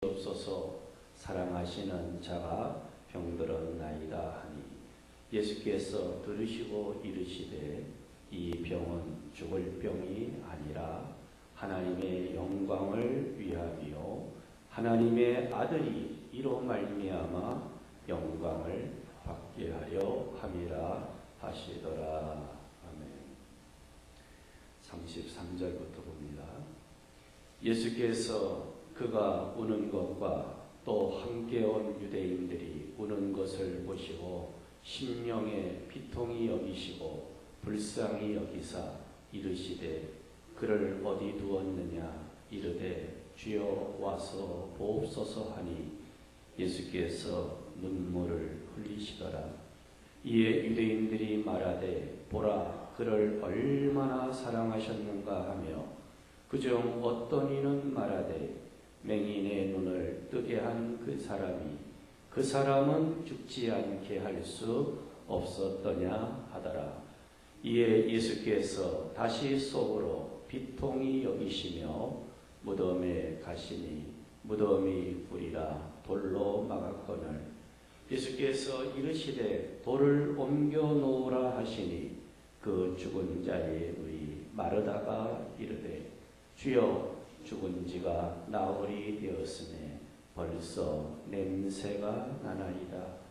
없어서 사랑하시는 자가 병들었나이다 하니 예수께서 들으시고 이르시되 이 병은 죽을 병이 아니라 하나님의 영광을 위함이요 하나님의 아들이 이로 말미암아 영광을 받게 하려 함이라 하시더라. 아멘. 33절부터 봅니다. 예수께서 그가 우는 것과 또 함께 온 유대인들이 우는 것을 보시고 심령에 비통히 여기시고 불쌍히 여기사 이르시되 그를 어디 두었느냐 이르되 주여 와서 보옵소서 하니 예수께서 눈물을 흘리시더라. 이에 유대인들이 말하되 보라 그를 얼마나 사랑하셨는가 하며 그중 어떤 이는 말하되 맹인의 눈을 뜨게 한 그 사람은 죽지 않게 할 수 없었더냐 하더라. 이에 예수께서 다시 속으로 비통히 여기시며 무덤에 가시니 무덤이 불이라 돌로 막았거늘 예수께서 이르시되 돌을 옮겨 놓으라 하시니 그 죽은 자의 물이 마르다가 이르되 주여 죽은 지가 나흘이 되었으니 벌써 냄새가 나나이다.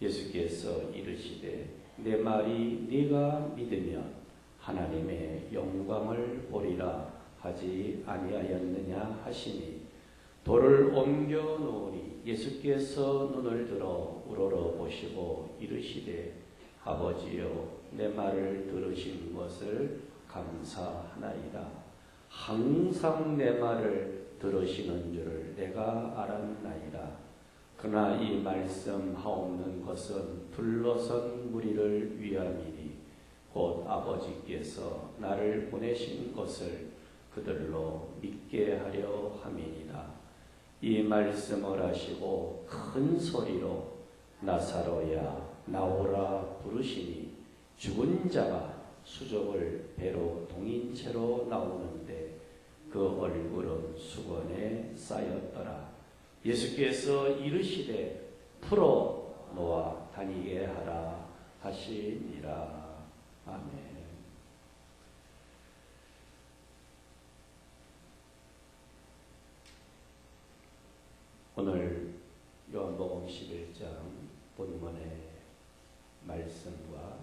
예수께서 이르시되 내 말이 네가 믿으면 하나님의 영광을 보리라 하지 아니하였느냐 하시니 돌을 옮겨 놓으니 예수께서 눈을 들어 우러러 보시고 이르시되 아버지여 내 말을 들으신 것을 감사하나이다. 항상 내 말을 들으시는 줄을 내가 알았나이다. 그러나 이 말씀 하옵는 것은 둘러선 무리를 위함이니 곧 아버지께서 나를 보내신 것을 그들로 믿게 하려 함이니라. 이 말씀을 하시고 큰 소리로 나사로야 나오라 부르시니 죽은 자가 수족을 배로 동인 채로 나오는데 그 얼굴은 수건에 쌓였더라. 예수께서 이르시되 풀어 놓아 다니게 하라 하시니라. 아멘. 오늘 요한복음 11장 본문의 말씀과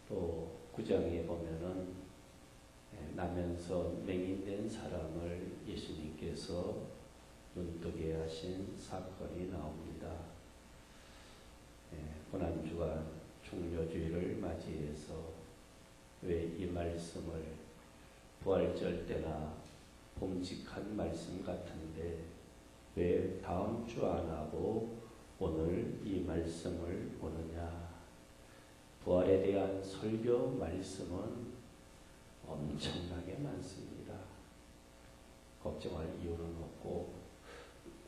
또 9장에 보면은 나면서 맹인된 사람을 예수님께서 눈뜨게 하신 사건이 나옵니다. 고난주간 종료주일을 맞이해서 왜 이 말씀을 부활절 때나 봄직한 말씀 같은데 왜 다음 주 안 하고 오늘 이 말씀을 보느냐. 부활에 대한 설교 말씀은 엄청나게 많습니다. 걱정할 이유는 없고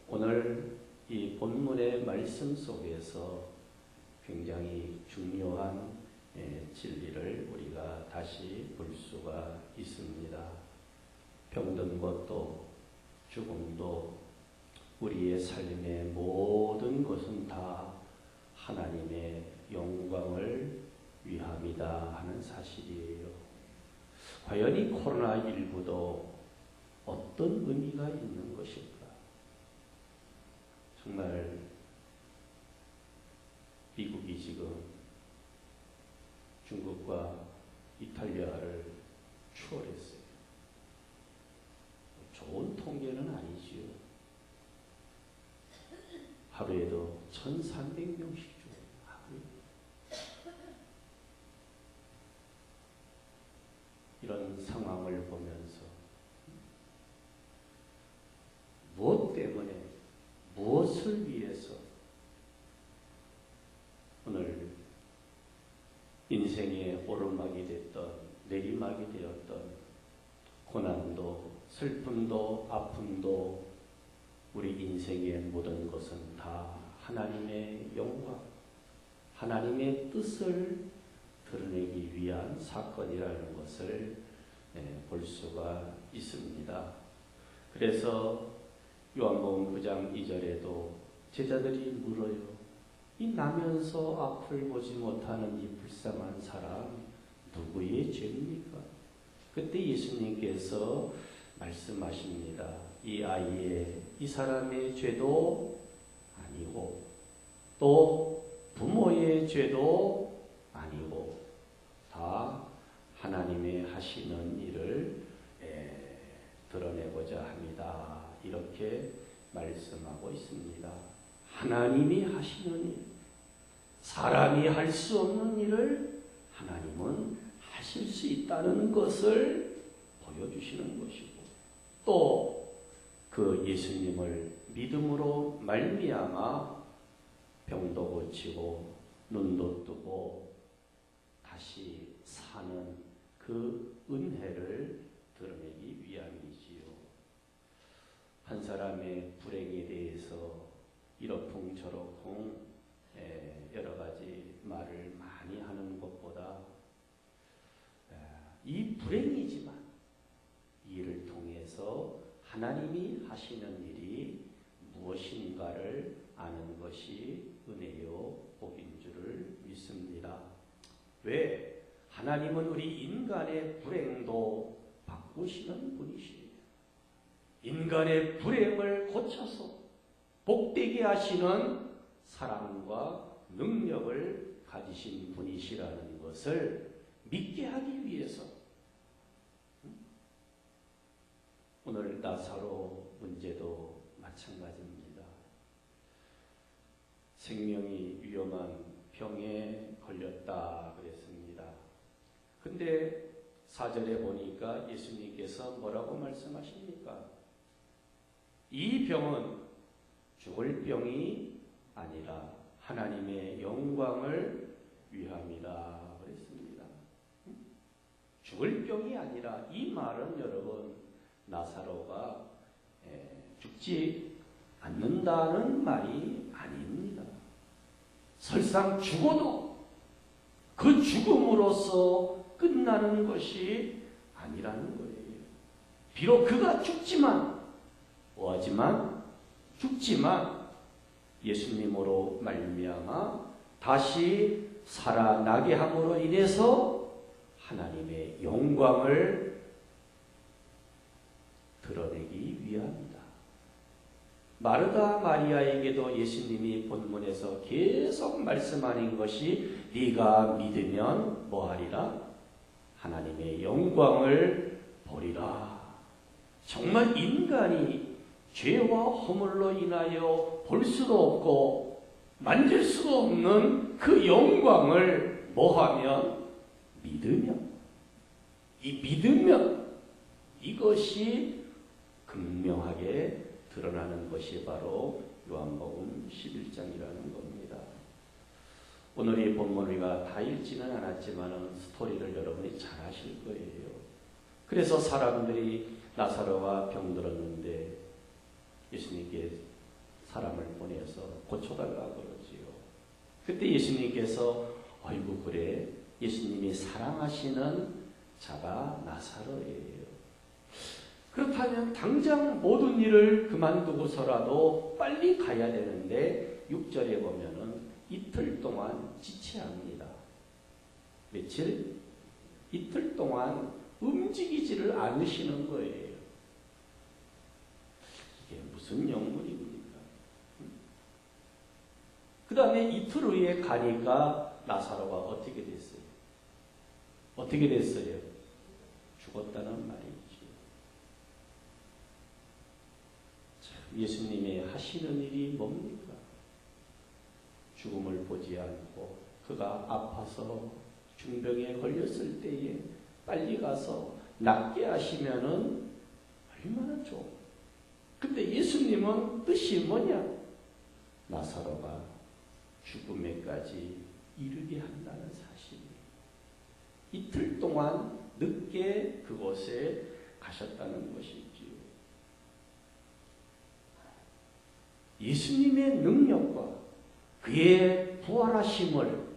오늘 이 본문의 말씀 속에서 굉장히 중요한 진리를 우리가 다시 볼 수가 있습니다. 병든 것도 죽음도 우리의 삶의 모든 것은 다 하나님의 영광을 위함이다 하는 사실이에요. 과연 이 코로나19도 어떤 의미가 있는 것일까? 정말 미국이 지금 중국과 이탈리아를 추월했어요. 좋은 통계는 아니지요. 하루에도 1,300명씩 이런 상황을 보면서 무엇 때문에 무엇을 위해서 오늘 인생의 오르막이 됐던 내리막이 되었던 고난도 슬픔도 아픔도 우리 인생의 모든 것은 다 하나님의 영광 하나님의 뜻을 드러내기 위한 사건이라는 것을 볼 수가 있습니다. 그래서 요한복음 9장 2절에도 제자들이 물어요. 이 나면서 앞을 보지 못하는 이 불쌍한 사람 누구의 죄입니까? 그때 예수님께서 말씀하십니다. 이 사람의 죄도 아니고 또 부모의 죄도 아니고 다 하나님의 하시는 일을 드러내고자 합니다. 이렇게 말씀하고 있습니다. 하나님이 하시는 일, 사람이 할 수 없는 일을 하나님은 하실 수 있다는 것을 보여주시는 것이고 또 그 예수님을 믿음으로 말미암아 병도 고치고 눈도 뜨고 다시 사는 그 은혜를 드러내기 위함이지요. 한 사람의 불행에 대해서 이러쿵저러쿵 여러 가지 말을 많이 하는 것보다 이 불행이지만 이를 통해서 하나님이 하시는 일이 무엇인가를 아는 것이 은혜요 복인 줄을 믿습니다. 왜? 하나님은 우리 인간의 불행도 바꾸시는 분이시에요. 인간의 불행을 고쳐서 복되게 하시는 사랑과 능력을 가지신 분이시라는 것을 믿게 하기 위해서 오늘 나사로 문제도 마찬가지입니다. 생명이 위험한 병에 걸렸다 그랬습니다. 근데 4절에 보니까 예수님께서 뭐라고 말씀하십니까? 이 병은 죽을 병이 아니라 하나님의 영광을 위함이라 그랬습니다. 죽을 병이 아니라 이 말은 여러분 나사로가 죽지 않는다는 말이 아닙니다. 설상 죽어도 그 죽음으로써 끝나는 것이 아니라는 거예요. 비록 그가 죽지만 예수님으로 말미암아 다시 살아나게 함으로 인해서 하나님의 영광을 드러내기 위함이다. 마르다 마리아에게도 예수님이 본문에서 계속 말씀하는 것이 네가 믿으면 뭐하리라? 하나님의 영광을 보리라. 정말 인간이 죄와 허물로 인하여 볼 수도 없고 만질 수도 없는 그 영광을 뭐하면? 믿으면. 이 믿으면 이것이 극명하게 드러나는 것이 바로 요한복음 11장이라는 겁니다. 오늘 이 본문을 우리가 다 읽지는 않았지만 스토리를 여러분이 잘 아실 거예요. 그래서 사람들이 나사로가 병들었는데 예수님께 사람을 보내서 고쳐달라고 그러지요. 그때 예수님께서 아이고 그래 예수님이 사랑하시는 자가 나사로예요. 그렇다면 당장 모든 일을 그만두고서라도 빨리 가야 되는데 6절에 보면은 이틀 동안 지체합니다. 며칠? 이틀 동안 움직이지를 않으시는 거예요. 이게 무슨 영문입니까? 그 다음에 이틀 후에 가니까 나사로가 어떻게 됐어요? 어떻게 됐어요? 죽었다는 말이죠. 예수님이 하시는 일이 뭡니까? 죽음을 보지 않고 그가 아파서 중병에 걸렸을 때에 빨리 가서 낫게 하시면은 얼마나 좋아. 근데 예수님은 뜻이 뭐냐? 나사로가 죽음에까지 이르게 한다는 사실이에요. 이틀 동안 늦게 그곳에 가셨다는 것이지요. 예수님의 능력과 그의 부활하심을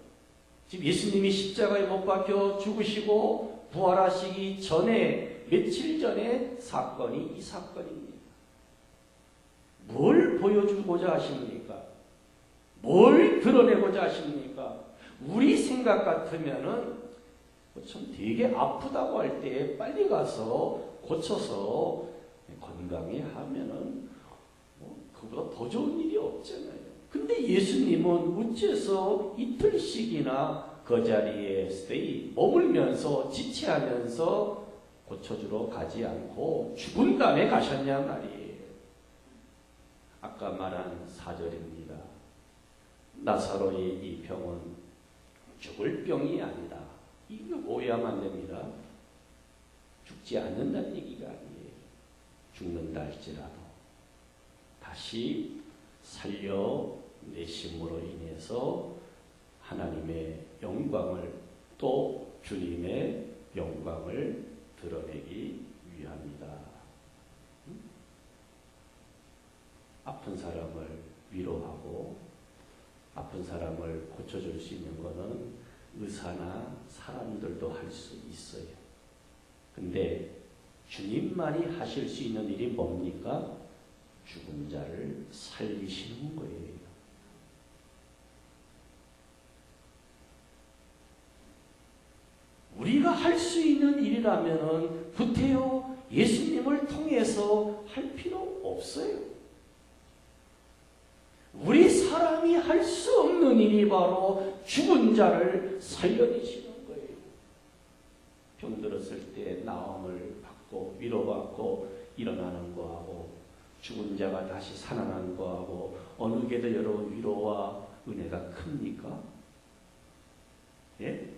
지금 예수님이 십자가에 못 박혀 죽으시고 부활하시기 전에 며칠 전에 사건이 이 사건입니다. 보여주고자 하십니까? 뭘 드러내고자 하십니까? 우리 생각 같으면은 참 되게 아프다고 할 때 빨리 가서 고쳐서 건강히 하면은 그보다 더 좋은 일이 없잖아요. 근데 예수님은 어째서 이틀씩이나 그 자리에 머물면서 지체하면서 고쳐주러 가지 않고 죽은 다음에 가셨냐 말이에요. 아까 말한 4절입니다. 나사로의 이 병은 죽을 병이 아니다. 이거 오해하면 안 됩니다. 죽지 않는다는 얘기가 아니에요. 죽는다 할지라도 다시 살려내심으로 인해서 하나님의 영광을 또 주님의 영광을 드러내기 위함이다. 아픈 사람을 위로하고 아픈 사람을 고쳐줄 수 있는 것은 의사나 사람들도 할 수 있어요. 근데 주님만이 하실 수 있는 일이 뭡니까? 죽은 자를 살리시는 거예요. 우리가 할 수 있는 일이라면 구태여 예수님을 통해서 할 필요 없어요. 우리 사람이 할 수 없는 일이 바로 죽은 자를 살려내시는 거예요. 병들었을 때 나음을 받고 위로받고 일어나는 거하고 죽은 자가 다시 살아나는 거하고 어느 게 더 여러분 위로와 은혜가 큽니까? 예?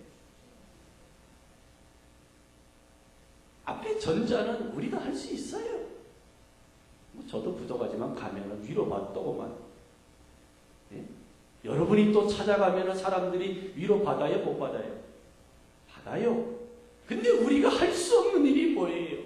앞에 전자는 우리가 할 수 있어요. 저도 부족하지만 가면은 위로받더구만. 예? 여러분이 또 찾아가면은 사람들이 위로받아요? 못 받아요? 받아요. 근데 우리가 할 수 없는 일이 뭐예요?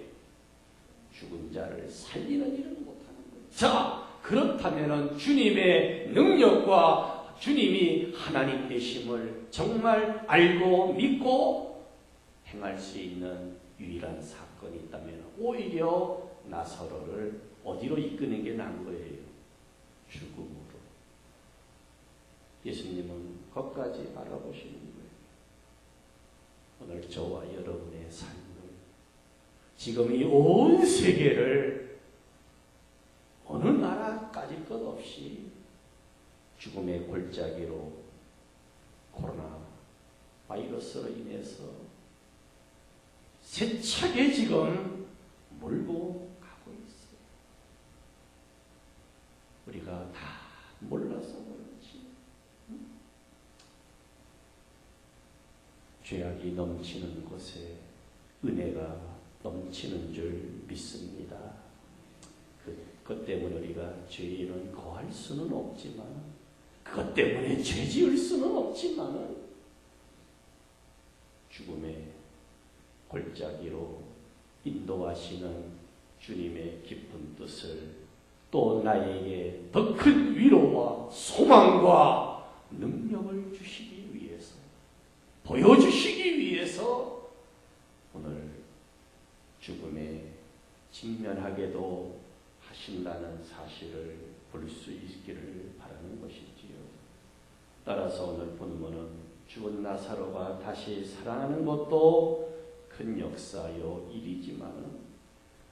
죽은 자를 살리는 일은 못하는 거예요. 자, 그렇다면은 주님의 능력과 주님이 하나님 되심을 정말 알고 믿고 행할 수 있는 유일한 사건이 있다면 오히려 나사로를 어디로 이끄는 게 나은 거예요? 죽음으로. 예수님은 거기까지 알아보시는 거예요. 오늘 저와 여러분의 삶을 지금 이 온 세계를 어느 나라까지 것 없이 죽음의 골짜기로 코로나 바이러스로 인해서 세차게 지금 몰고 가고 있어요. 우리가 다 몰라서 그렇지. 죄악이 넘치는 곳에 은혜가 넘치는 줄 믿습니다. 그것 때문에 우리가 죄인은 거할 수는 없지만, 그것 때문에 죄 지을 수는 없지만, 죽음의 골짜기로 인도하시는 주님의 깊은 뜻을 또 나에게 더 큰 위로와 소망과 능력을 주시기 위해서, 보여주시기 위해서 오늘 죽음에 직면하게도 하신다는 사실을 볼 수 있기를 바라는 것이지요. 따라서 오늘 본문은 죽은 나사로가 다시 살아나는 것도 큰 역사요 일이지만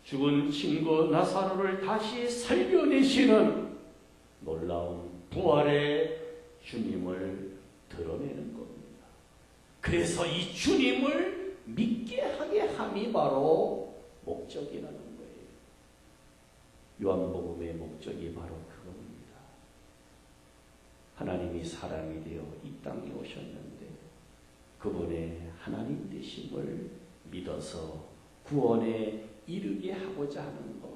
죽은 친구 나사로를 다시 살려내시는 놀라운 부활의 주님을 드러내는 겁니다. 그래서 이 주님을 믿게 하게 함이 바로 목적이라는 거예요. 요한복음의 목적이 바로 그겁니다. 하나님이 사람이 되어 이 땅에 오셨는데 그분의 하나님 되심을 믿어서 구원에 이르게 하고자 하는 것.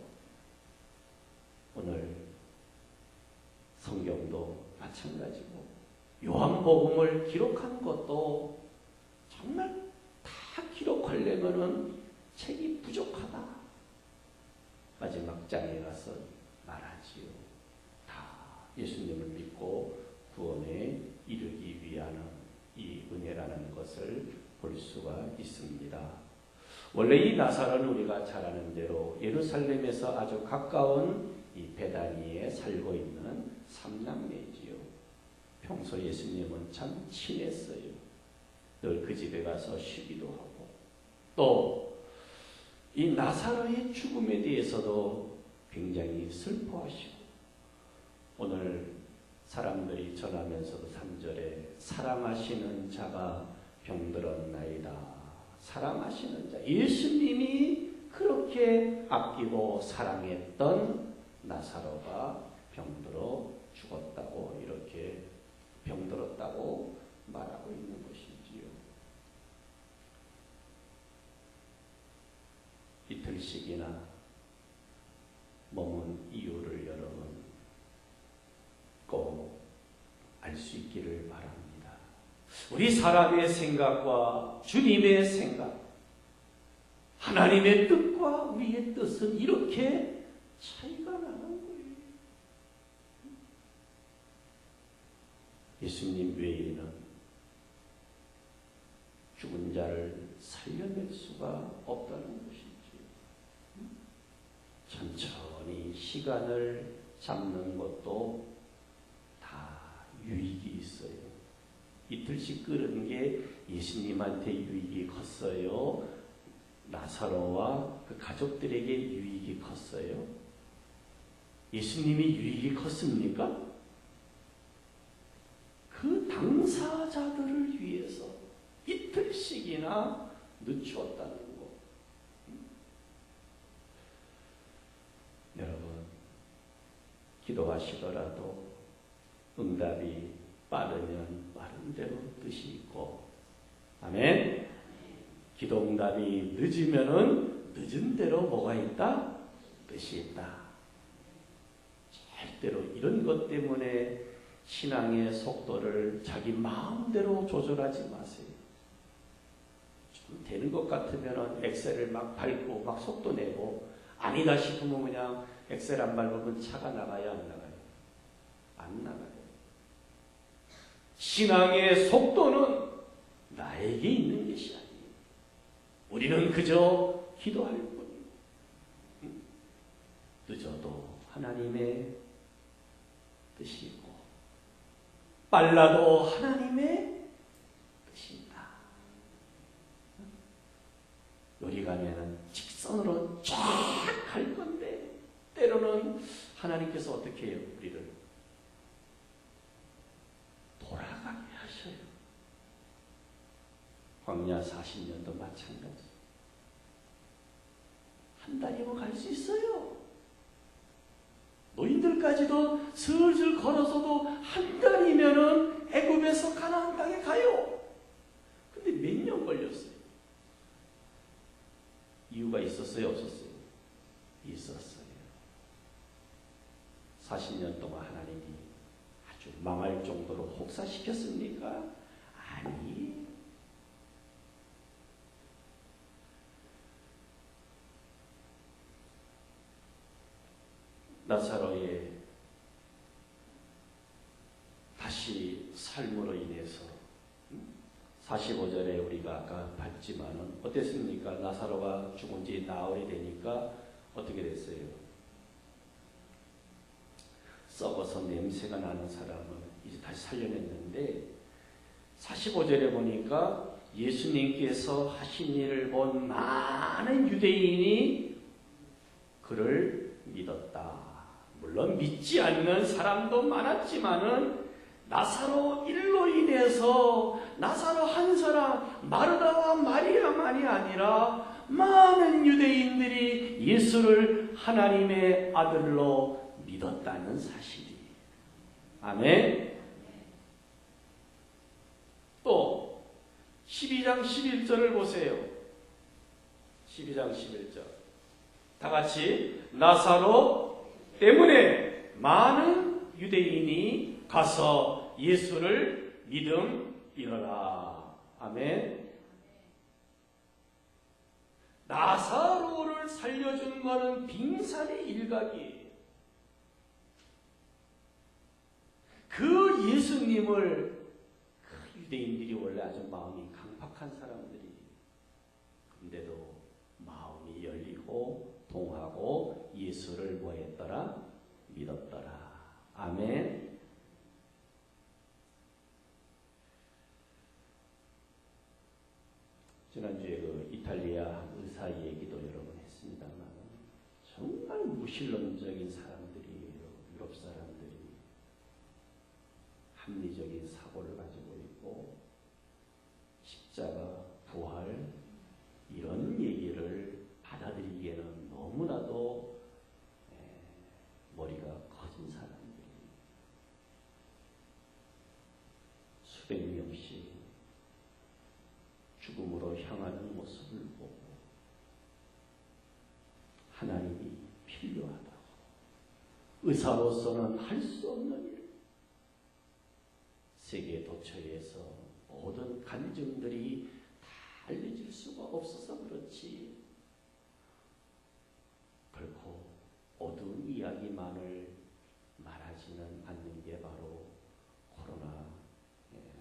오늘 성경도 마찬가지고 요한복음을 기록한 것도 정말 다 기록하려면은 책이 부족하다. 마지막 장에 가서 말하지요. 다 예수님을 믿고 구원에 이르기 위한 이 은혜라는 것을 볼 수가 있습니다. 원래 이 나사로는 우리가 잘 아는 대로 예루살렘에서 아주 가까운 이 베다니에 살고 있는 평소 예수님은 참 친했어요. 늘 그 집에 가서 쉬기도 하고 또 이 나사로의 죽음에 대해서도 굉장히 슬퍼하시고 오늘 사람들이 전하면서도 3절에 사랑하시는 자가 병들었나이다. 사랑하시는 자. 예수님이 그렇게 아끼고 사랑했던 나사로가 병들어 죽었다고 이렇게 병들었다고 말하고 있는 것이지요. 이틀씩이나 머문 이유를 여러분 꼭 알 수 있기를 바랍니다. 우리 사람의 생각과 주님의 생각, 하나님의 뜻과 우리의 뜻은 이렇게 차이가 나는 거예요. 예수님 외에는 죽은 자를 살려낼 수가 없다는 것이지요. 천천히 시간을 잡는 것도 다 유익이 있어요. 이틀씩 끓은 게 예수님한테 유익이 컸어요. 나사로와 그 가족들에게 유익이 컸어요. 예수님이 유익이 컸습니까? 그 당사자들을 위해서 이틀씩이나 늦추었다는 거. 여러분, 기도하시더라도 응답이 빠르면 빠른 대로 뜻이 있고, 아멘. 기도 응답이 늦으면은 늦은 대로 뭐가 있다? 뜻이 있다. 절대로 이런 것 때문에 신앙의 속도를 자기 마음대로 조절하지 마세요. 좀 되는 것 같으면은 엑셀을 막 밟고 막 속도 내고 아니다 싶으면 그냥 엑셀 안 밟으면 차가 나가야 안 나가요? 안 나가요. 신앙의 속도는 나에게 있는 것이 아니에요. 우리는 그저 기도할 뿐이에요. 늦어도 하나님의 뜻이 있고 빨라도 하나님의 뜻이 있다. 요리 가면은 직선으로 쫙 갈 건데 때로는 하나님께서 어떻게 해요? 우리를 돌아가게 하셔요. 광야 40년도 마찬가지. 한 달이면 갈 수 있어요. 노인들까지도 슬슬 걸어서도 한 달이면은 애굽에서 가나안 땅에 가요. 근데 몇 년 걸렸어요? 이유가 있었어요? 없었어요? 있었어요. 40년 동안 하나님이 아주 망할 정도로 혹사시켰습니까? 아니. 나사로의 다시 삶으로 인해서 45절에 우리가 아까 봤지만은 어땠습니까? 나사로가 죽은 지 나흘이 되니까 어떻게 됐어요? 썩어서 냄새가 나는 사람을 이제 다시 살려냈는데 45절에 보니까 예수님께서 하신 일을 본 많은 유대인이 그를 믿었다. 물론 믿지 않는 사람도 많았지만은 나사로 일로 인해서 나사로 한 사람 마르다와 마리아만이 아니라 많은 유대인들이 예수를 하나님의 아들로 믿었다는 사실이에요. 아멘. 또 12장 11절을 보세요. 12장 11절 다 같이 나사로 때문에 많은 유대인이 가서 예수를 믿음이러라. 아멘. 나사로를 살려준 것은 빙산의 일각이에요. 그 예수님을 그 유대인들이 원래 아주 마음이 강팍한 사람들이 근데도 마음이 열리고 동하고 예수를 뭐했더라? 믿었더라. 아멘. 무신론적인 사람들이에요. 유럽 사람들이 합리적인 사고를 가지고 있고 십자가, 부활 이런 얘기를 받아들이기에는 너무나도 머리가 커진 사람들이 수백 명씩 죽음으로 향하는 모습을 보고 하나님이 필요하다고, 의사로서는 할 수 없는 일, 세계 도처에서 모든 간증들이 다 알려질 수가 없어서 그렇지 결코 어두운 이야기만을 말하지는 않는 게 바로 코로나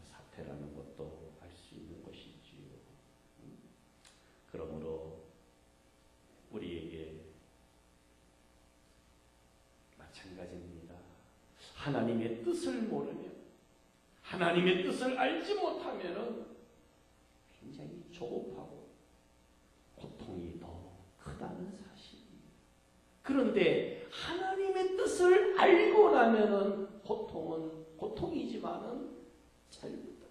사태라는 것도 알 수 있는 것이지요. 그러므로 우리에게 마찬가지입니다. 하나님의 뜻을 모르면, 하나님의 뜻을 알지 못하면 굉장히 조급하고 고통이 더 크다는 사실이에요. 그런데 하나님의 뜻을 알고 나면은 고통은 고통이지만은 짧다.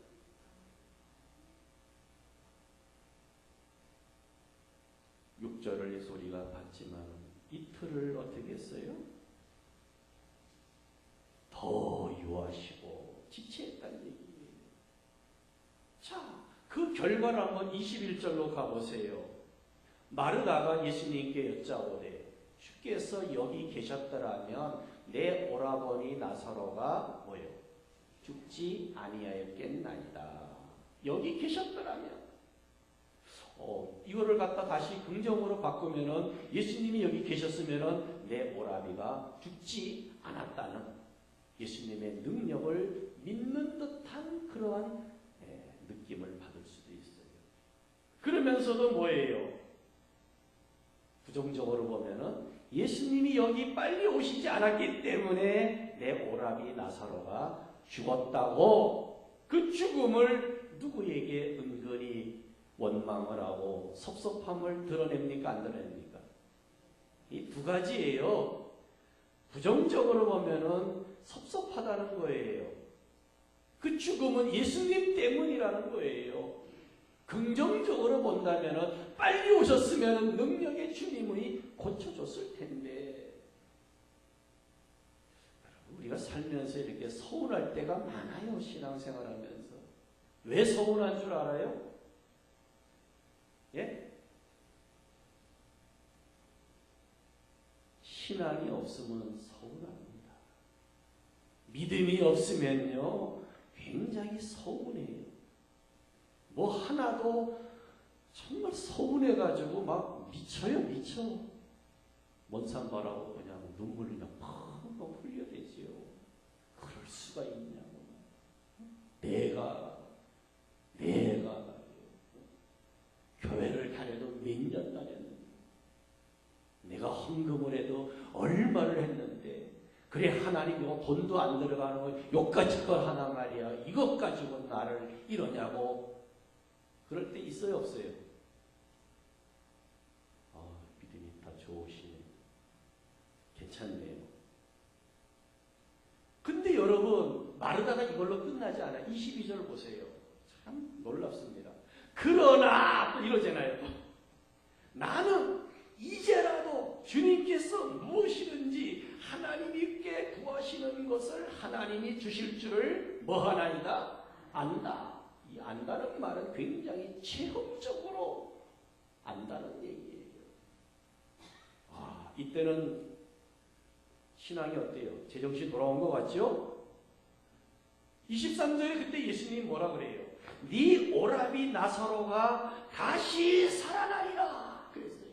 6절을 우리가 봤지만 이틀을 어떻게 했어요? 더 유하시고 지체했다는 얘기예요. 자, 그 결과를 한번 21절로 가보세요. 마르다가 예수님께 여짜오되 주께서 여기 계셨더라면 내 오라버니 나사로가 뭐요? 죽지 아니하였겠나이다. 여기 계셨더라면 이거를 갖다 다시 긍정으로 바꾸면은 예수님이 여기 계셨으면은 내 오라비가 죽지 않았다는 예수님의 능력을 믿는 듯한 그러한 느낌을 받을 수도 있어요. 그러면서도 뭐예요? 부정적으로 보면은 예수님이 여기 빨리 오시지 않았기 때문에 내 오라비 나사로가 죽었다고 그 죽음을 누구에게 은근히 원망을 하고 섭섭함을 드러냅니까? 안 드러냅니까? 이 두 가지예요. 부정적으로 보면은 섭섭하다는 거예요. 그 죽음은 예수님 때문이라는 거예요. 긍정적으로 본다면은 빨리 오셨으면 능력의 주님이 고쳐줬을 텐데, 우리가 살면서 이렇게 서운할 때가 많아요. 신앙생활하면서. 왜 서운한 줄 알아요? 예? 신앙이 없으면 서운합니다. 믿음이 없으면요 굉장히 서운해요. 뭐 하나도 정말 서운해가지고 막 미쳐요. 먼산 바라고 그냥 눈물이 막 흘려대지요. 그럴 수가 있냐고. 내가 교회를 다녀도 몇 년 다녔는데, 내가 헌금을 해도 얼마를 했는데, 그래 하나님 이거 돈도 안 들어가는 거 요까지 걸 하나 말이야. 이것 가지고 나를 이러냐고. 그럴 때 있어요, 없어요? 믿음이 다 좋으시네. 괜찮네요. 근데 여러분, 마르다가 이걸로 끝나지 않아요. 22절 보세요. 참 놀랍습니다. 그러나 또 이러잖아요. 나는 이제라도 주님께서 무엇이든지 하나님께 구하시는 것을 하나님이 주실 줄을 뭐하나이다? 안다. 이 안다는 말은 굉장히 체험적으로 안다는 얘기예요. 이때는 신앙이 어때요? 제정신 돌아온 것 같죠? 23절에 그때 예수님이 뭐라 그래요? 네 오라비 나사로가 다시 살아나리라 그랬어요.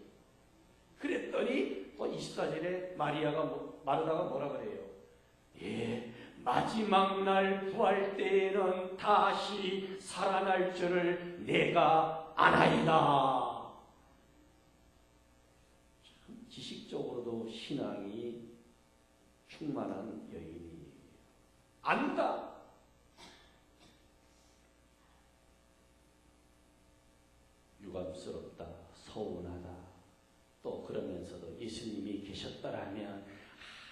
그랬더니 또 24절에 마르다가 뭐라 그래요? 예, 마지막 날 부활 때에는 다시 살아날 줄을 내가 아나이다. 참 지식적으로도 신앙이 충만한 여인이에요. 안다. 유감스럽다, 서운하다. 또 그러면서도 예수님이 계셨더라면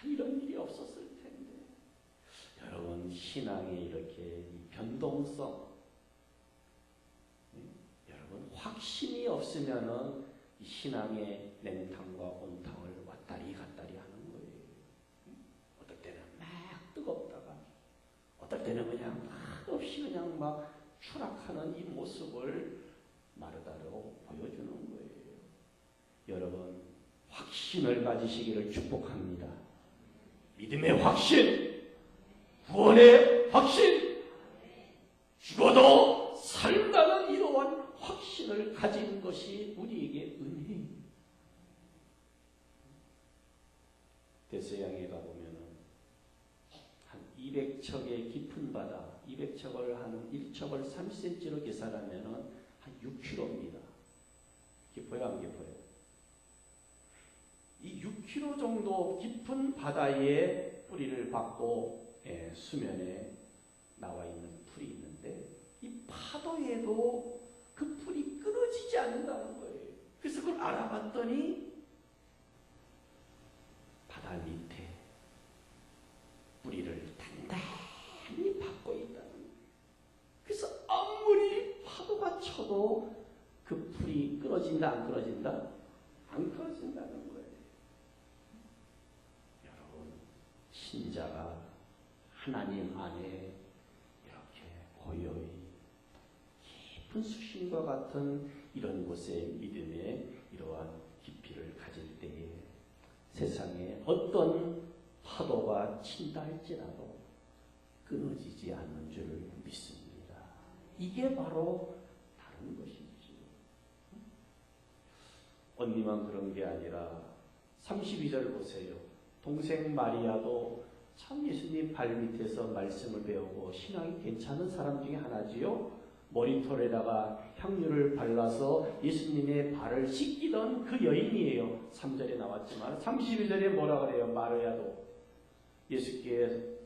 이런 일이 없었을 텐데. 여러분, 신앙의 이렇게 변동성, 여러분 확신이 없으면은 이 신앙의 냉탕과 온탕을 왔다리 갔다리 하는 거예요. 어떨 때는 막 뜨겁다가 어떨 때는 그냥 없이 그냥 막 추락하는 이 모습을 마르다로 보여주는 거예요. 여러분, 확신을 가지시기를 축복합니다. 믿음의 확신, 구원의 확신, 죽어도 살다는 이러한 확신을 가진 것이 우리에게 은혜입니다. 대서양에 가보면은 한 200척의 깊은 바다, 200척을 한 1척을 3cm로 계산하면은 한 6km입니다. 깊어요, 안 깊어요? 이 6km 정도 깊은 바다에 뿌리를 박고 수면에 나와 있는 풀이 있는데 이 파도에도 그 풀이 끊어지지 않는다는 거예요. 그래서 그걸 알아봤더니 바다 밑에 뿌리를 단단히 박고 있다는 거예요. 그래서 아무리 파도가 쳐도 그 풀이 끊어진다, 안 끊어진다? 안 끊어진다는 거예요. 여러분, 신자가 하나님 안에 이렇게 고요히 깊은 수심과 같은 이런 곳에 믿음의 이러한 깊이를 가질 때에 세상에 어떤 파도가 친다 할지라도 끊어지지 않는 줄을 믿습니다. 이게 바로 다른 것이지요. 언니만 그런 게 아니라 32절 보세요. 동생 마리아도 참 예수님 발 밑에서 말씀을 배우고 신앙이 괜찮은 사람 중에 하나지요. 머리털에다가 향유를 발라서 예수님의 발을 씻기던 그 여인이에요. 3절에 나왔지만 32절에 뭐라 그래요? 마리아도 예수께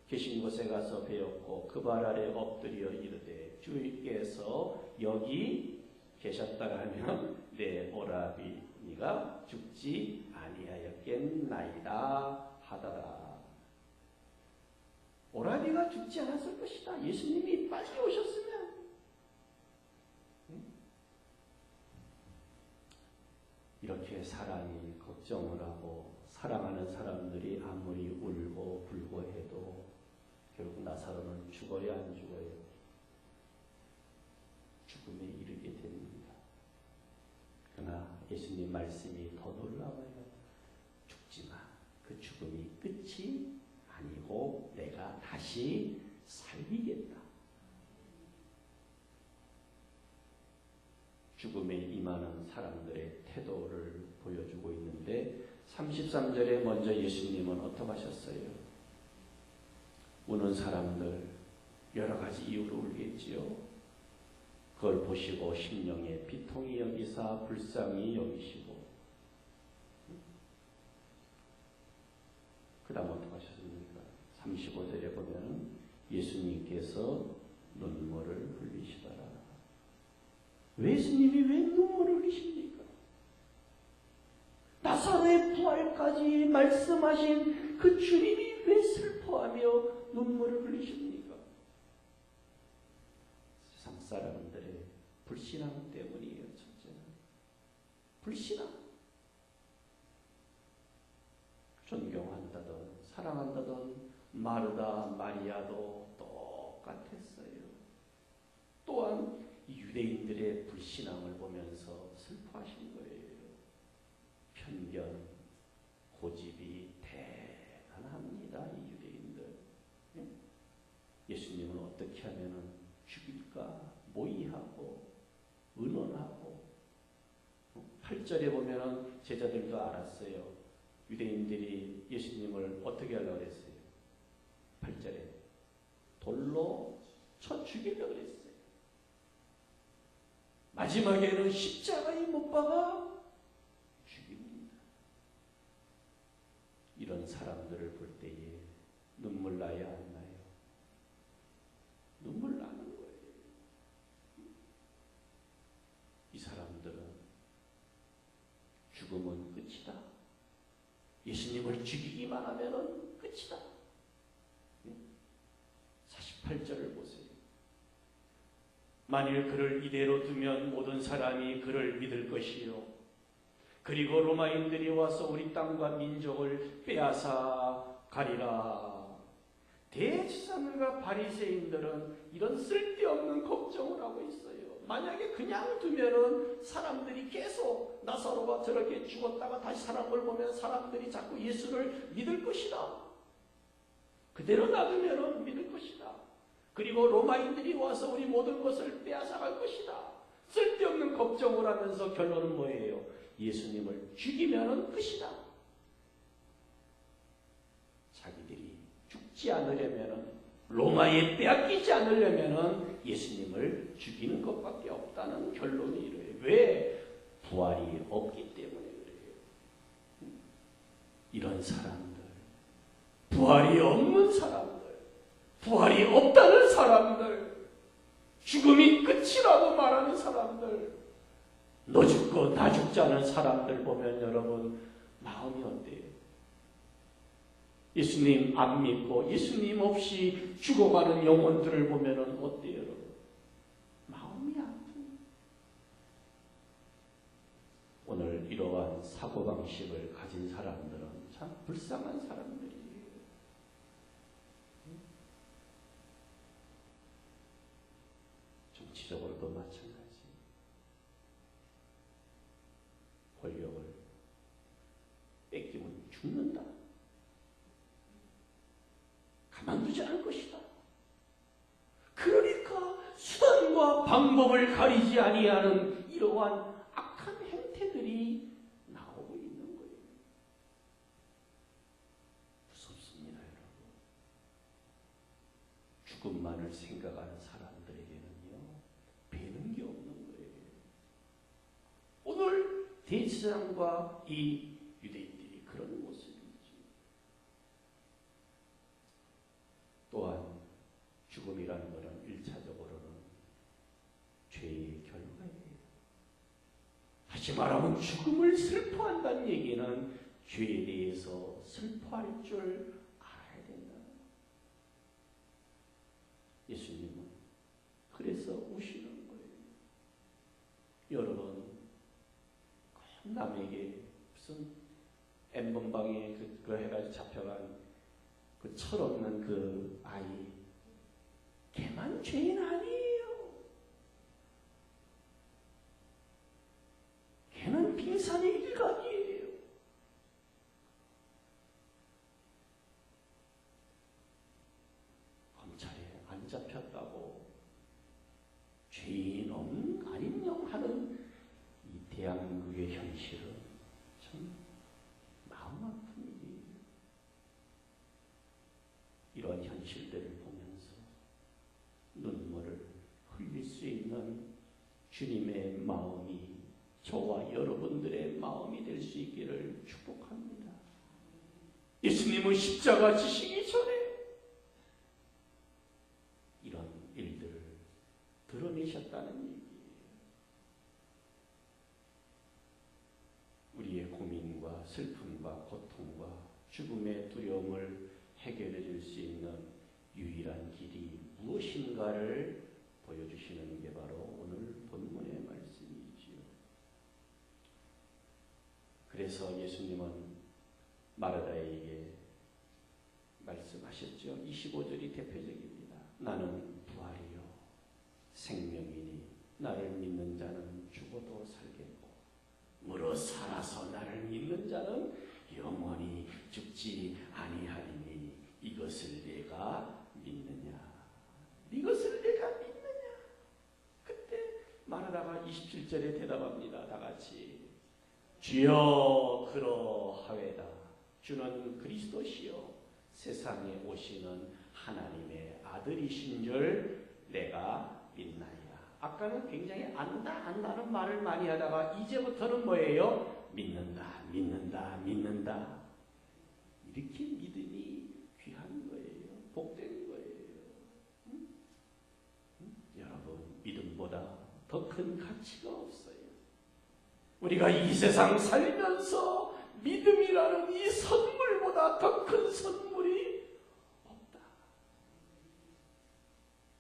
계신 곳에 가서 배웠고 그 발 아래 엎드려 이르되 주께서 여기 계셨다라면 내 오라비니가 죽지 아니하였겠나이다 하더라. 오라비가 죽지 않았을 것이다. 예수님이 빨리 오셨으면. 이렇게 사람이 걱정을 하고 사랑하는 사람들이 아무리 울고 불고 해도 결국 나사로는 죽어야 안 죽어요? 죽음에 이르게 됩니다. 그러나 예수님 말씀이 더 놀라워요. 죽지만 그 죽음이 끝이 아니고 내가 다시 살리겠다. 죽음에 임하는 사람들의 태도를 보여주고 있는데 33절에 먼저 예수님은 어떻게 하셨어요? 우는 사람들 여러 가지 이유로 울겠지요. 그걸 보시고 심령에 비통히 여기사 불쌍히 여기시고 그 다음 어떻게 하셨습니까? 35절에 보면 예수님께서 눈물을 흘리시더라. 예수님이 왜 눈물을 흘리십니까? 나사로의 부활까지 말씀하신 그 주님이 왜 슬퍼하며 눈물을 흘리십니까? 세상 사람들의 불신앙 때문이에요. 첫째는 불신앙. 존경한다던 사랑한다던 마르다 마리아도 똑같았어요. 또한 유대인들의 불신앙을 보면서 슬퍼하신 거예요. 편견, 고집이 대단합니다. 이 유대인들. 예수님은 어떻게 하면은 죽일까 모의하고 의논하고 8절에 보면은 제자들도 알았어요. 유대인들이 예수님을 어떻게 하려고 그랬어요? 8절에 돌로 쳐 죽이려고 그랬어요. 마지막에는 십자가에 못 박아 죽입니다. 이런 사람들을 볼 때에 눈물 나야 안 나요? 눈물 나는 거예요. 이 사람들은 죽음은 끝이다. 예수님을 죽이기만 하면 끝이다. 48절을 보세요. 만일 그를 이대로 두면 모든 사람이 그를 믿을 것이요. 그리고 로마인들이 와서 우리 땅과 민족을 빼앗아 가리라. 대제사장과 바리새인들은 이런 쓸데없는 걱정을 하고 있어요. 만약에 그냥 두면은 사람들이 계속 나사로가 저렇게 죽었다가 다시 살아난 걸 보면 사람들이 자꾸 예수를 믿을 것이다. 그대로 놔두면은 믿을 것이다. 그리고 로마인들이 와서 우리 모든 것을 빼앗아갈 것이다. 쓸데없는 걱정을 하면서 결론은 뭐예요? 예수님을 죽이면은 끝이다. 자기들이 죽지 않으려면은, 로마에 빼앗기지 않으려면은 예수님을 죽이는 것밖에 없다는 결론이 이래요. 왜? 부활이 없기 때문에 그래요. 이런 사람들, 부활이 없는 사람들, 부활이 없다는 사람들, 죽음이 끝이라고 말하는 사람들, 너 죽고 나 죽자는 사람들 보면 여러분 마음이 어때요? 예수님 안 믿고 예수님 없이 죽어가는 영혼들을 보면 어때요, 여러분? 마음이 아픈. 오늘 이러한 사고방식을 가진 사람들은 참 불쌍한 사람들이에요. 정치적으로도 마찬가지. 권력을 뺏기면 죽는다. 가만두지 않을 것이다. 그러니까 수단과 방법을 가리지 아니하는 이러한 악한 행태들이 나오고 있는 거예요. 무섭습니다, 여러분. 죽음만을 생각하는 사람들에게는요, 배는 게 없는 거예요. 오늘 대제사장과 이 유대인들이 그런 모습이죠. 또한 죽음이라는 것은 1차적으로는 죄의 결과예요. 다시 말하면 죽음을 슬퍼한다는 얘기는 죄에 대해서 슬퍼할 줄 알아야 된다. 예수님은 그래서 우시는 거예요. 여러분, 남에게 무슨 엠번방에 그 해가지고 잡혀간 그 철없는 그 아이, 걔만 죄인 아니에요. 걔는 빙산의 일각이에요. 검찰에 안 잡혔다고 죄인 아닌영 하는 이 대한민국의 현실은 참 마음 아픈 일이에요. 이러한 현실들을 보면서 눈물을 흘릴 수 있는 주님의 마음이 저와 여러분들의 마음이 될 수 있기를 축복합니다. 예수님은 십자가 지시기 전에 이런 일들을 드러내셨다는 얘기예요. 우리의 고민과 슬픔과 고통과 죽음의 두려움을 해결해 줄 수 있는 유일한 길이 무엇인가를 보여주시는 게 바로 오늘 본문의 말씀이지요. 그래서 예수님은 마르다에게 말씀하셨죠. 25절이 대표적입니다. 나는 부활이요 생명이니 나를 믿는 자는 죽어도 살겠고 무릇 살아서 나를 믿는 자는 영원히 죽지 아니하리니 이것을 내가 믿느냐? 이것을 내가 믿느냐? 그때 마르다가 27절에 대답합니다. 다 같이 주여 그러하외다. 주는 그리스도시요 세상에 오시는 하나님의 아들이신 줄 내가 믿나이다. 아까는 굉장히 안다는 말을 많이 하다가 이제부터는 뭐예요? 믿는다. 이렇게 믿음이 귀한 거예요. 복된 거예요. 여러분, 믿음보다 더 큰 가치가 없어요. 우리가 이 세상 살면서 믿음이라는 영혼이라는 이 선물보다 더 큰 선물이 없다.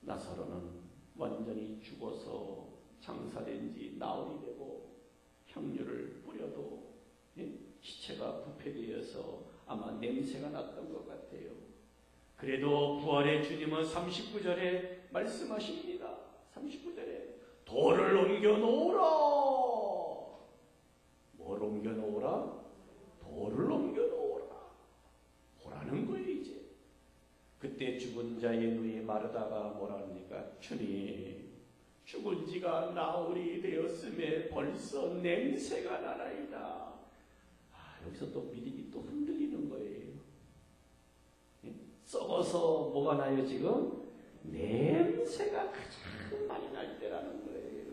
나사로는 완전히 죽어서 장사된 지 나흘이 되고 향유를 뿌려도 시체가 부패되어서 아마 냄새가 났던 것 같아요. 그래도 부활의 주님은 39절에 말씀하십니다. 39절에 돌을 옮겨놓으라. 뭘 옮겨놓으라? 돌을 옮겨놓으라. 보라는 거예요 이제. 그때 죽은 자의 누이 마르다가 뭐라 합니까? 주님, 죽은 지가 나흘이 되었음에 벌써 냄새가 나나이다. 여기서 또 믿음이 또 흔들리는 거예요. 썩어서 뭐가 나요 지금? 냄새가 가장 많이 날 때라는 거예요.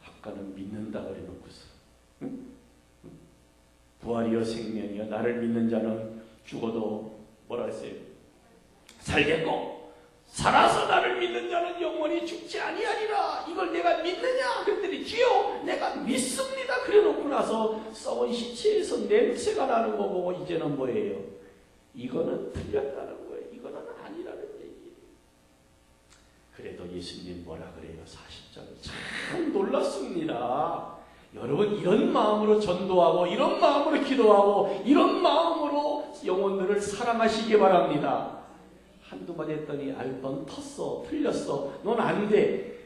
아까는 믿는다 그래놓고서 부활이여 생명이여 나를 믿는 자는 죽어도 뭐라 했어요? 살겠고 살아서 나를 믿는 자는 영원히 죽지 아니하리라. 이걸 내가 믿느냐? 그랬더니 주여 내가 믿습니다. 그래놓고 나서 썩은 시체에서 냄새가 나는 거 보고 이제는 뭐예요? 이거는 틀렸다는 거예요. 이거는 아니라는 얘기예요. 그래도 예수님 뭐라 그래요? 40절 참 놀랐습니다. 여러분 이런 마음으로 전도하고 이런 마음으로 기도하고 이런 마음으로 영혼들을 사랑하시기 바랍니다. 한두 마디 했더니 아유 넌 텄어 틀렸어 넌 안 돼.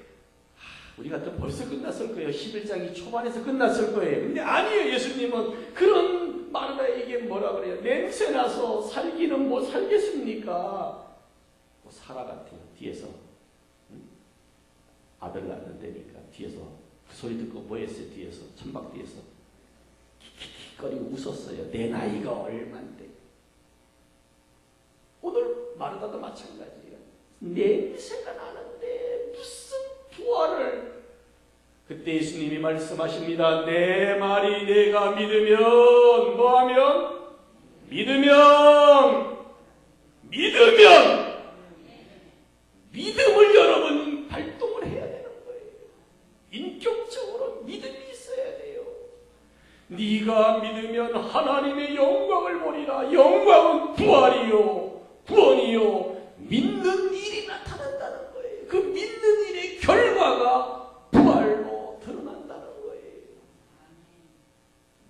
우리가 또 벌써 끝났을 거예요. 11장이 초반에서 끝났을 거예요. 근데 아니에요. 예수님은 그런 마르다에게 뭐라 그래요? 냄새나서 살기는 뭐 살겠습니까? 뭐 사라 같아요. 뒤에서 아들 낳는다니까 뒤에서 그 소리 듣고 뭐 했어요? 뒤에서 천막 뒤에서 킥킥거리고 웃었어요. 내 나이가 얼만데. 오늘 마르다도 마찬가지예요. 냄새가 나는데 무슨 부활을. 그때 예수님이 말씀하십니다. 내 말이 내가 믿으면 뭐하면? 믿으면 믿음을 여러분 발동을 해야 되는 거예요. 인격적으로 믿음이 있어야 돼요. 네가 믿으면 하나님의 영광을 보리라. 영광은 부활이요 구원이요 믿는 일이 나타난다는 거예요. 그 믿는 일의 결과가 부활로 드러난다는 거예요.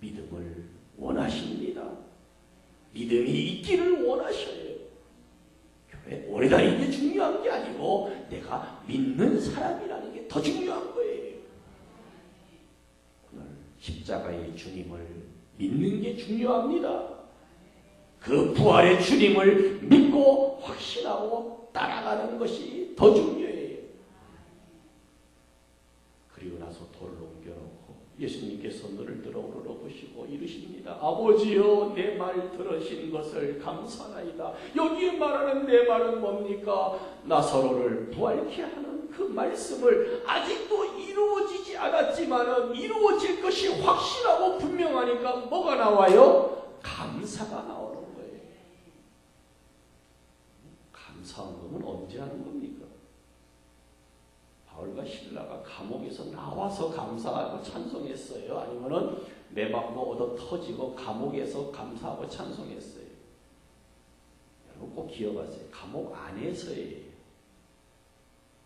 믿음을 원하십니다. 믿음이 있기를 원하셔요. 교회 오래 다니는 게 중요한 게 아니고 내가 믿는 사람이라는 게 더 중요한 거예요. 오늘 십자가의 주님을 믿는 게 중요합니다. 그 부활의 주님을 믿고 확신하고 따라가는 것이 더 중요해요. 그리고 나서 돌을 옮겨놓고 예수님께서 눈을 들어 우러러보시고 이르십니다. 아버지여 내 말 들으신 것을 감사하나이다. 여기에 말하는 내 말은 뭡니까? 나사로를 부활케 하는 그 말씀을 아직도 이루어지지 않았지만 이루어질 것이 확실하고 분명하니까 뭐가 나와요? 감사가 나오는 거예요. 감사한 거면 언제 하는 겁니까? 바울과 실라가 감옥에서 나와서 감사하고 찬송했어요? 아니면은 매맞고 얻어 터지고 감옥에서 감사하고 찬송했어요? 여러분 꼭 기억하세요. 감옥 안에서예요.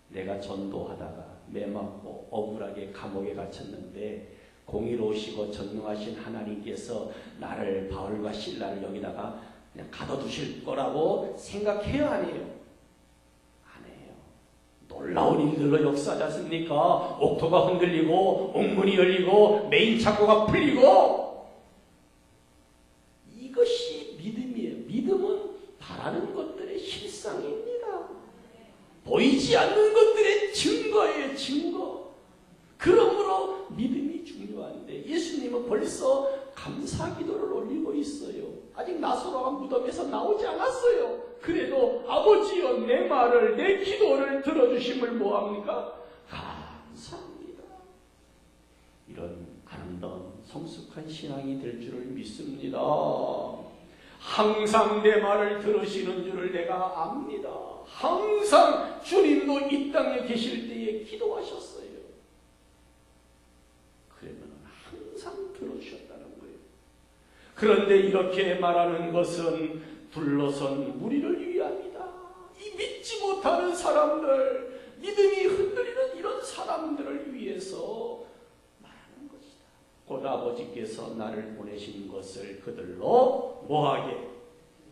내가 전도하다가 매맞고 억울하게 감옥에 갇혔는데 공의로우시고 전능하신 하나님께서 나를 바울과 실라를 여기다가 그냥 가둬두실 거라고 생각해야 안 해요? 안 해요. 놀라운 일들로 역사하지 않습니까? 옥토가 흔들리고 옥문이 열리고 메인 창고가 풀리고. 이것이 믿음이에요. 믿음은 바라는 것들의 실상입니다. 보이지 않는 것들의 증거예요. 증거. 그러므로 믿음이 중요한데 예수님은 벌써 감사 기도를 올리고 있어요. 아직 나사로가 무덤에서 나오지 않았어요. 그래도 아버지여 내 말을 내 기도를 들어주심을 뭐합니까? 감사합니다. 이런 아름다운 성숙한 신앙이 될 줄을 믿습니다. 항상 내 말을 들으시는 줄을 내가 압니다. 항상 주님도 이 땅에 계실 때에 기도하셨어요. 그러면 항상 들어주셨다는 거예요. 그런데 이렇게 말하는 것은 둘러선 무리를 위함이다. 이 믿지 못하는 사람들, 믿음이 흔들리는 이런 사람들을 위해서 말하는 것이다. 곧 아버지께서 나를 보내신 것을 그들로 뭐하게?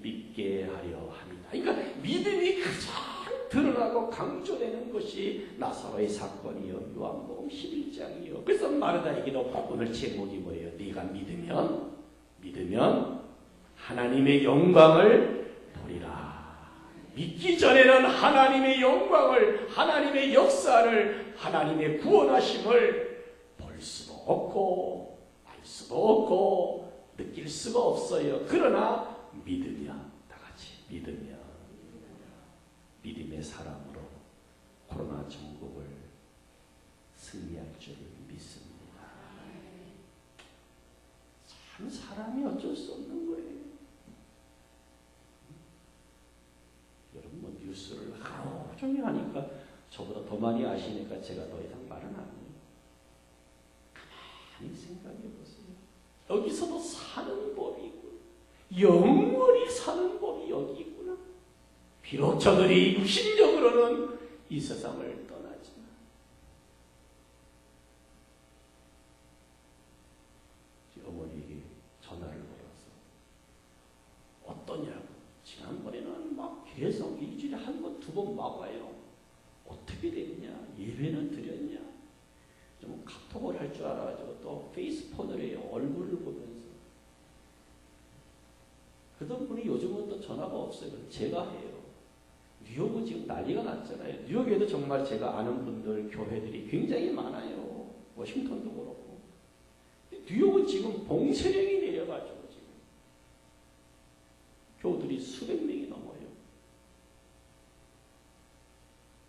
믿게 하려 합니다. 그러니까 믿음이 가장 드러나고 강조되는 것이 나사로의 사건이요, 요한복음 11장이요. 그래서 마르다에게도 오늘 제목이 뭐예요? 네가 믿으면 하나님의 영광을 보리라. 믿기 전에는 하나님의 영광을, 하나님의 역사를, 하나님의 구원하심을 볼 수도 없고 알 수도 없고 느낄 수가 없어요. 그러나 믿으면, 다 같이 믿으면, 믿음의 사람으로 코로나 전국을 승리할 줄 믿습니다. 참 사람이 어쩔 수 없는 거예요. 여러분 뭐 뉴스를 하루 종일 하니까 저보다 더 많이 아시니까 제가 더 이상 말은 안 해요. 가만히 생각해 보세요. 여기서도 사는 법이 있고 영원히 사는 법이 여기 있구나. 비록 저들이 육신적으로는 이 세상을 떠나지만 어머니에게 전화를 걸어서 어떠냐고. 지난번에는 막 계속 일주일에 한 번, 두 번 막 와요. 어떻게 됐냐? 예배는 드렸냐? 좀 카톡을 할 줄 알아가지고 또 페이스폰을 해요. 얼굴을 보면서. 그러던 분이 요즘은 또 전화가 없어요. 제가 해요. 뉴욕은 지금 난리가 났잖아요. 뉴욕에도 정말 제가 아는 분들, 교회들이 굉장히 많아요. 워싱턴도 그렇고. 뉴욕은 지금 봉쇄령이 내려가지고 지금 교우들이 수백 명이 넘어요.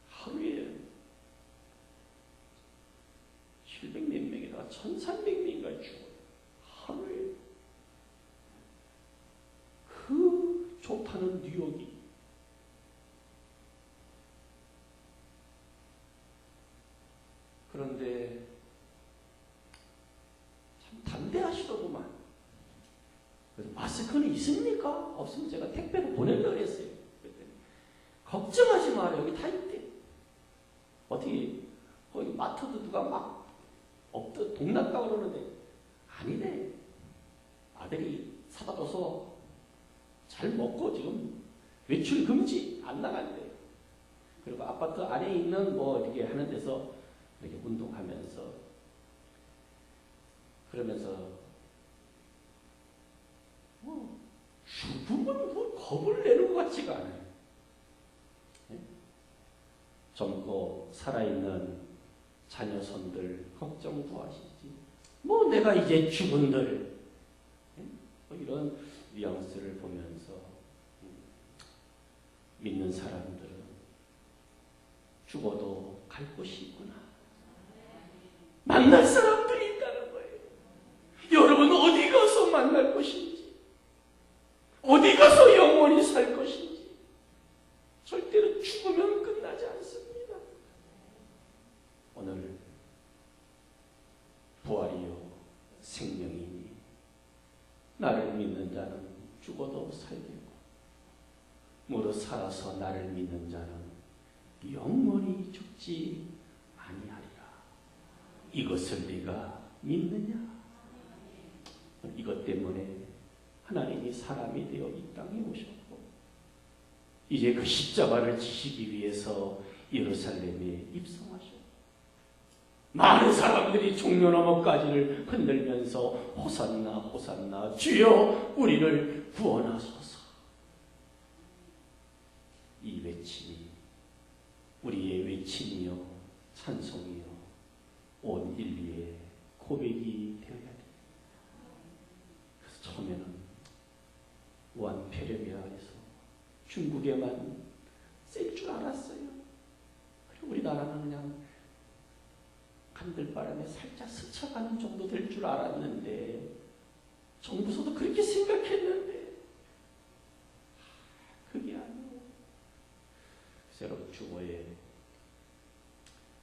하루에 700 몇 명이다가 1300명인가 죽어요. 하루에. 그 좋다는 뉴욕이 그런데 참 담대하시더구만. 그래서 마스크는 있습니까? 없으면 제가 택배로 보내려고 그랬어요. 그랬더니 걱정하지 마라. 여기 다 있대. 어떻게 거기 마트도 누가 막 동났다 그러는데 아니네. 아들이 사다 줘서 잘 먹고 지금 외출 금지 안 나간대. 그리고 아파트 안에 있는 뭐 이렇게 하는 데서 이렇게 운동하면서 그러면서 뭐 죽음을 뭐 겁을 내는 것 같지가 않아요. 네? 젊고 살아있는 자녀손들 걱정도 하시지. 뭐 내가 이제 죽은들 네? 뭐 이런 뉘앙스를 보면서 믿는 사람들은 죽어도 갈 곳이 있구나. 만날 사람들이 있다는 거예요. 여러분 어디 가서 만날 것인지, 어디 가서 영원히 살 것인지 절대로 죽으면 끝나지 않습니다. 오늘 부활이요 생명이니 나를 믿는 자는 죽어도 살겠고 무릇 살아서 나를 믿는 자는 영원히 죽지 아니하리라. 이것을 네가 믿느냐? 이것 때문에 하나님이 사람이 되어 이 땅에 오셨고 이제 그 십자가를 지시기 위해서 예루살렘에 입성하셨고 많은 사람들이 종려 너머까지를 흔들면서 호산나 호산나 주여 우리를 구원하소서. 이 외침이 우리의 외침이요 찬송이요 온 인류의 고백이 되어야 돼. 그래서 처음에는 우한폐렴이라 해서 중국에만 쓸 줄 알았어요. 그리고 우리나라는 그냥 간들바람에 살짝 스쳐가는 정도 될 줄 알았는데 정부서도 그렇게 생각했는데 그게 아니에요. 여러분 주보의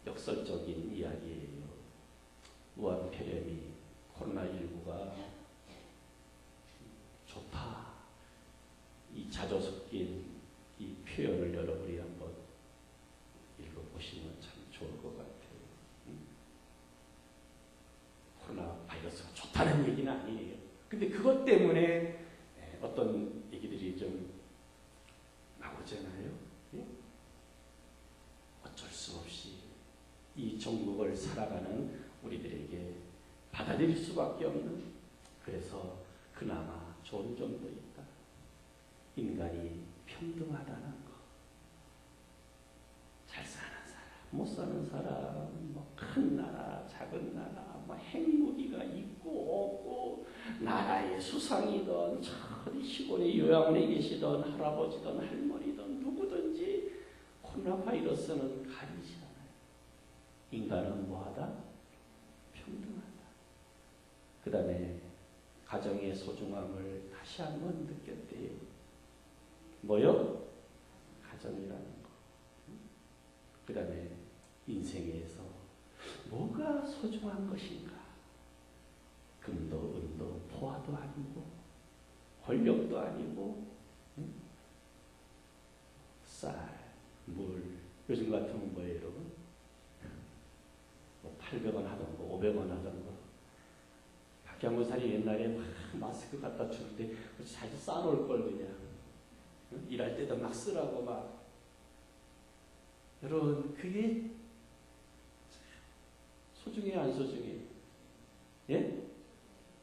역설적인 이야기예요. 우한폐렴이 코로나19가 자조 섞인 이 표현을 여러분이 한번 읽어보시면 참 좋을 것 같아요. 코로나 바이러스가 좋다는 얘기는 아니에요. 근데 그것 때문에 어떤 얘기들이 좀 나오잖아요. 어쩔 수 없이 이 종국을 살아가는 우리들에게 받아들일 수밖에 없는, 그래서 그나마 좋은 점도 있다. 인간이 평등하다는 거. 잘 사는 사람, 못 사는 사람, 뭐 큰 나라, 작은 나라, 뭐 핵무기가 있고 없고, 나라의 수상이든 저 시골의 요양원에 계시던 할아버지든 할머니든 누구든지 코로나 바이러스는 가리지 않아요. 인간은 뭐하다? 평등하다. 그 다음에 가정의 소중함을 다시 한번 느꼈대요. 뭐요? 가정이라는 거. 그 다음에 인생에서 뭐가 소중한 것인가? 금도 은도 포화도 아니고 권력도 아니고 쌀, 물, 요즘 같으면 뭐예요 여러분? 800원 하던 거 500원 하던 거. 박양무살이 옛날에 막 마스크 갖다 주는데 잘 싸놓을 걸 그냥 일할 때도 막 쓰라고 막. 여러분 그게 소중해 안 소중해? 예?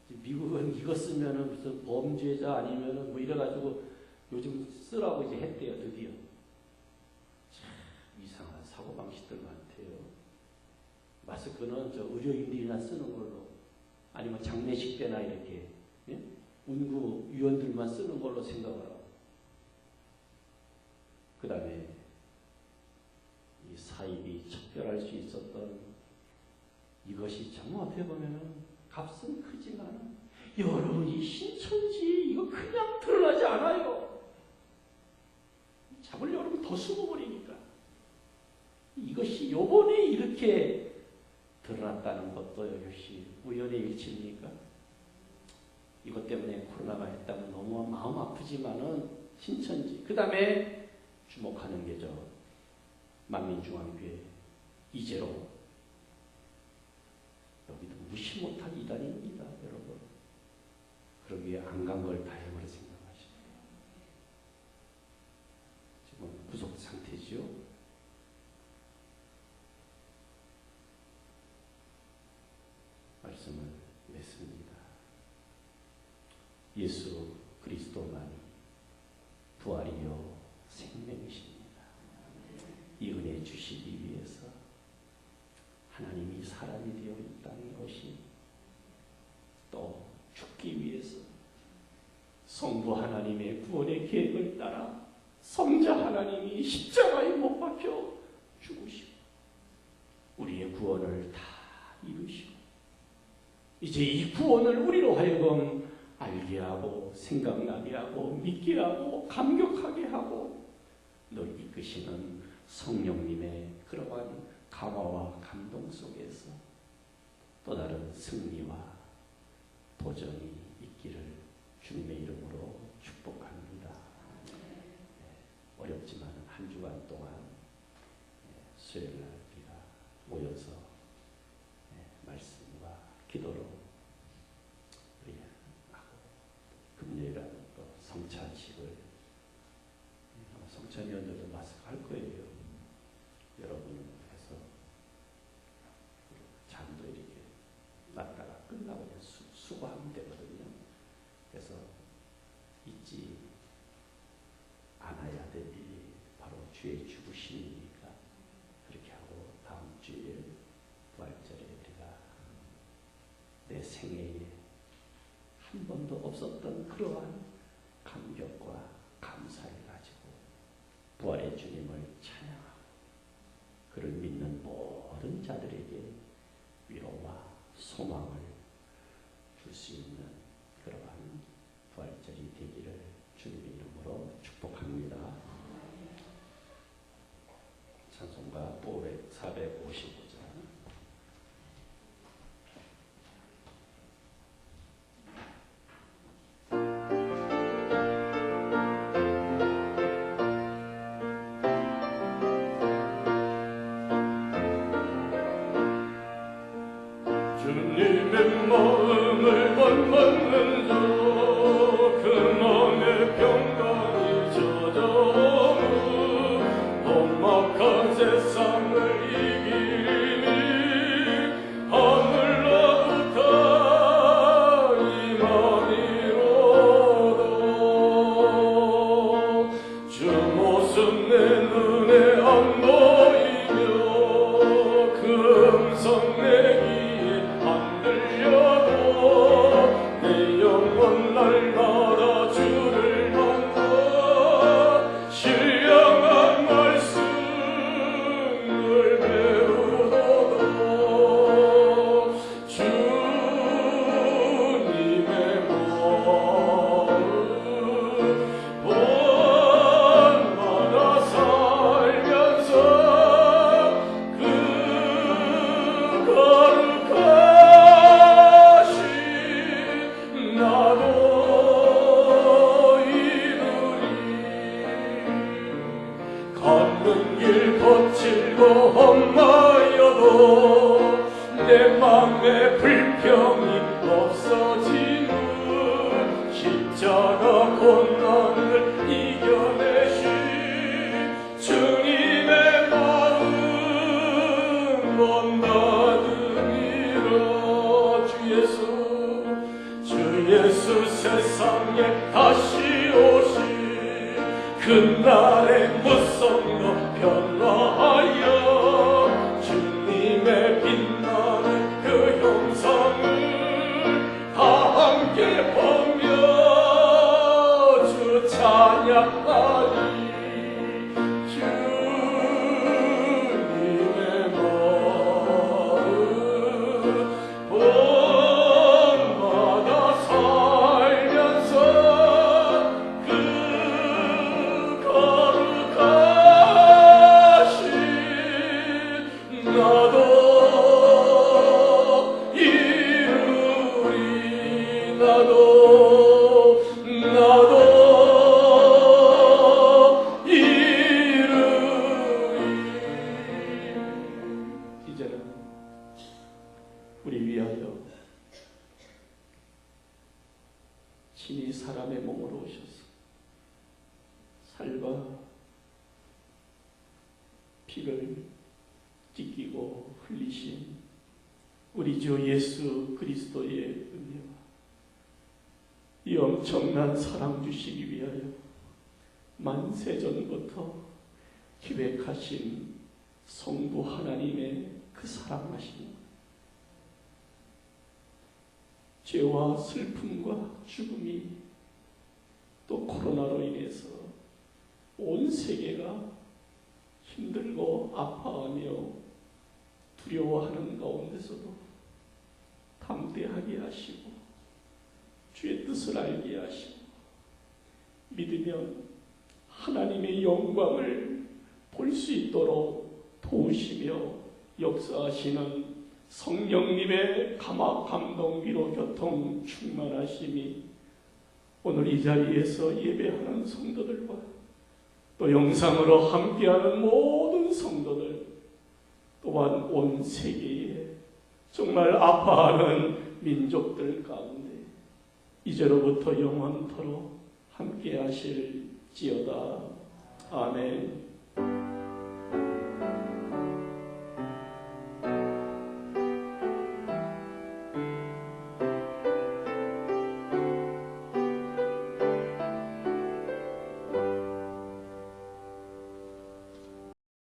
미국은 이거 쓰면은 무슨 범죄자 아니면은 뭐 이래가지고 요즘 쓰라고 이제 했대요 드디어. 참 이상한 사고 방식들 많대요. 마스크는 저 의료인들이나 쓰는 걸로, 아니면 장례식 때나 이렇게 운구 위원들만 쓰는 걸로 생각을 하고. 그 다음에 이 사입이 척결할 수 있었던 이것이 정말 어떻게 보면은 값은 크지만 여러분이 신천지 이거 그냥 드러나지 않아요. 잡을 여러분 더 숨어버리니까. 이것이 요번에 이렇게 드러났다는 것도 역시 우연의 일치입니까? 이것 때문에 코로나가 했다면 너무 마음 아프지만은 신천지. 그 다음에 주목하는 게죠. 만민중앙교회 이재로. 여기도 무시 못할 이단입니다, 여러분. 그러기에 안 간 걸 다행으로 생각하시네요. 지금 구속 상태지요. 말씀을 맺습니다. 예수 그리스도만이 부활이요 생명이십니다. 이 은혜 주시기 위해서 하나님이 사람이 되어 이 땅에 오신, 또 죽기 위해서 성부 하나님의 구원의 계획을 따라 성자 하나님이 십자가에 못 박혀 죽으시고 우리의 구원을 다 이루시고, 이제 이 구원을 우리로 하여금 알게 하고 생각나게 하고 믿게 하고 감격하게 하고 늘 이끄시는 성령님의 그러한 감화와 감동 속에서 또 다른 승리와 도전이 있기를 주님의 이름으로 축복합니다. 어렵지만 한 주간 동안 수요일 날 우리가 모여서 말씀과 기도로 하고, 금요일은 또 성찬식을, 성찬위원들도 마스크 할 거예요. 여러분은 해서 잠도 이렇게 났다가 끝나고 그냥 수고하면 되거든요. 그래서 잊지 않아야 될 일이 바로 주의 죽으심이니까 그렇게 하고, 다음 주일 부활절에 우리가 내 생애에 한 번도 없었던 그러한 감격과 감사를 가지고 부활의 주님을 찬양하고 그를 믿는 모든 자들에게 위로와 소망을 줄 수 있는 그러한 부활절이 되기를 주님의 이름으로 축복합니다. 찬송가 455장. 눈에 안 보이며 금성 내 귀에 안 들려도 내 영혼 날마다 주를 만나 신령한 말씀을 배우도다. 주님의 마음 본마다 살면서 그 거룩하신 나도 이루리. 걷는 길 거칠고 험하여도 내 맘에 불평이 없어지는 십자가 고난을 이겨내신 주님의 마음 본받으리라. 주 예수 세상에 다시 오신 그날의 무성도 변화하여 주님의 빛나는 그 형상을 다 함께 보며 주 찬양하리. 주님의 마음 본마다 살면서 그 거룩하신 나도 이루리. 나도 이루리. 이제는 우리 위하여 친히 사람의 몸으로 오셔서 살과 피를 찢기고 흘리신 우리 주 예수 그리스도의 은혜와 이 엄청난 사랑 주시기 위하여 만세전부터 기획하신 성부 하나님의 그 사랑하심, 죄와 슬픔과 죽음이 또 코로나로 인해서 온 세계가 힘들고 아파하며 두려워하는 가운데서도 담대하게 하시고 주의 뜻을 알게 하시고 믿으면 하나님의 영광을 볼 수 있도록 도우시며 역사하시는 성령님의 감화, 감동, 위로, 교통, 충만하심이 오늘 이 자리에서 예배하는 성도들과 또 영상으로 함께하는 모든 성도들 또한 온 세계에 정말 아파하는 민족들 가운데 이제로부터 영원토록 함께 하실지어다. 아멘.